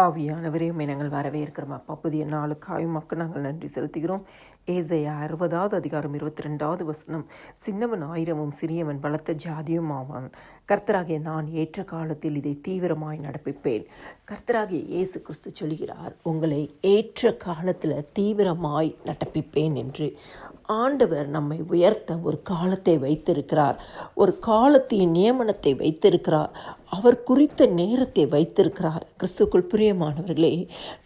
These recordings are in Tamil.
ஆவியானவரே உம்மை நாங்கள் வரவேற்கிறோம் அப்பா. புதிய நாளுக்காய் உமக்கு நாங்கள் நன்றி செலுத்துகிறோம். ஏசாயா 60வது அதிகாரம் 22வது வசனம். சின்னவன் ஆயிரமும் சிறியவன் பலத்த ஜாதியும் ஆவான். கர்த்தராகிய நான் ஏற்ற காலத்தில் இதை தீவிரமாய் நடப்பிப்பேன். கர்த்தராகிய இயேசு கிறிஸ்து சொல்கிறார், உங்களை ஏற்ற காலத்தில் தீவிரமாய் நடப்பிப்பேன் என்று. ஆண்டவர் நம்மை உயர்த்த ஒரு காலத்தை வைத்திருக்கிறார், ஒரு காலத்தின் நியமனத்தை வைத்திருக்கிறார், அவர் குறித்த நேரத்தை வைத்திருக்கிறார். கிறிஸ்துக்குள் பிரியமானவர்களே,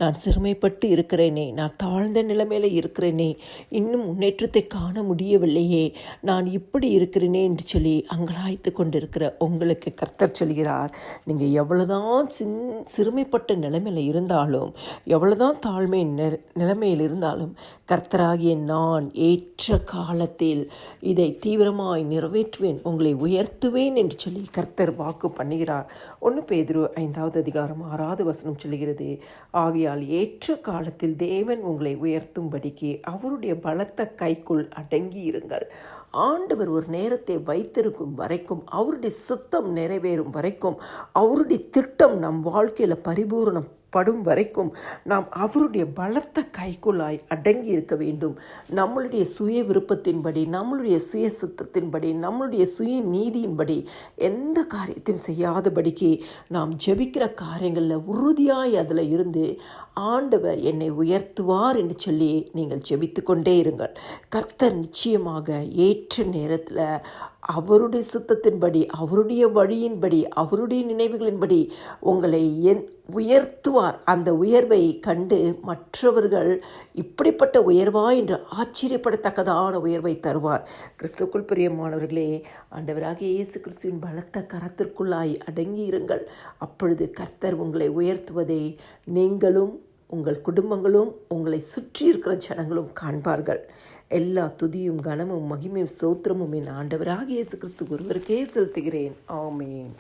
நான் சிறுமைப்பட்டு இருக்கிறேனே, நான் தாழ்ந்த நிலைமையில இருக்கிறேனே, இன்னும் முன்னேற்றத்தை காண முடியவில்லையே, நான் இப்படி இருக்கிறேனே என்று சொல்லி அங்கலாய்த்து கொண்டிருக்கிற உங்களுக்கு கர்த்தர் சொல்கிறார், நீங்கள் எவ்வளோதான் சிறுமைப்பட்ட நிலைமையில் இருந்தாலும், எவ்வளோதான் தாழ்மை நிலைமையில் இருந்தாலும், கர்த்தராகிய நான் ஏற்ற காலத்தில் இதை தீவிரமாய் நிறைவேற்றுவேன், உங்களை உயர்த்துவேன் என்று சொல்லி கர்த்தர் வாக்கு பண்ணுகிறார். 1 பேதுரு 5வது அதிகாரம் 6வது வசனம் சொல்கிறது, ஆகையால் ஏற்ற காலத்தில் தேவன் உங்களை உயர்த்தும்படிக்கு அவருடைய பலத்த கைக்குள் அடங்கி இருங்கள். ஆண்டவர் ஒரு நேரத்தை வைத்திருக்கும் வரைக்கும், அவருடைய சித்தம் நிறைவேறும் வரைக்கும், அவருடைய திட்டம் நம் வாழ்க்கையில் பரிபூரணம் படும் வரைக்கும் நாம் அவருடைய பலத்த கைக்குள்ளாய் அடங்கி இருக்க வேண்டும். நம்மளுடைய சுய விருப்பத்தின்படி, நம்மளுடைய சுய சித்தத்தின்படி, நம்மளுடைய சுய நீதியின்படி எந்த காரியத்தையும் செய்யாதபடிக்கு நாம் ஜெபிக்கிற காரியங்களில் உறுதியாய் அதில் இருந்து ஆண்டவர் என்னை உயர்த்துவார் என்று சொல்லி நீங்கள் ஜெபித்து கொண்டே இருங்கள். கர்த்தர் நிச்சயமாக ஏற்ற நேரத்தில் அவருடைய சித்தத்தின்படி, அவருடைய வழியின்படி, அவருடைய நினைவுகளின்படி உங்களை உயர்த்துவார். அந்த உயர்வை கண்டு மற்றவர்கள் இப்படிப்பட்ட உயர்வா என்று ஆச்சரியப்படத்தக்கதான உயர்வை தருவார். கிறிஸ்துக்குள் பிரியமானவர்களே, ஆண்டவராகிய இயேசு கிறிஸ்துவின் பலத்த கரத்திற்குள்ளாய் அடங்கி இருங்கள். அப்பொழுது கர்த்தர் உங்களை உயர்த்துவதை நீங்களும் உங்கள் குடும்பங்களும் உங்களை சுற்றி இருக்கிற ஜனங்களும் காண்பார்கள். எல்லா துதியும் கனமும் மகிமையும் ஸ்தோத்திரமும் என் ஆண்டவராகிய இயேசு கிறிஸ்து ஒருவருக்கே செலுத்துகிறேன். ஆமென்.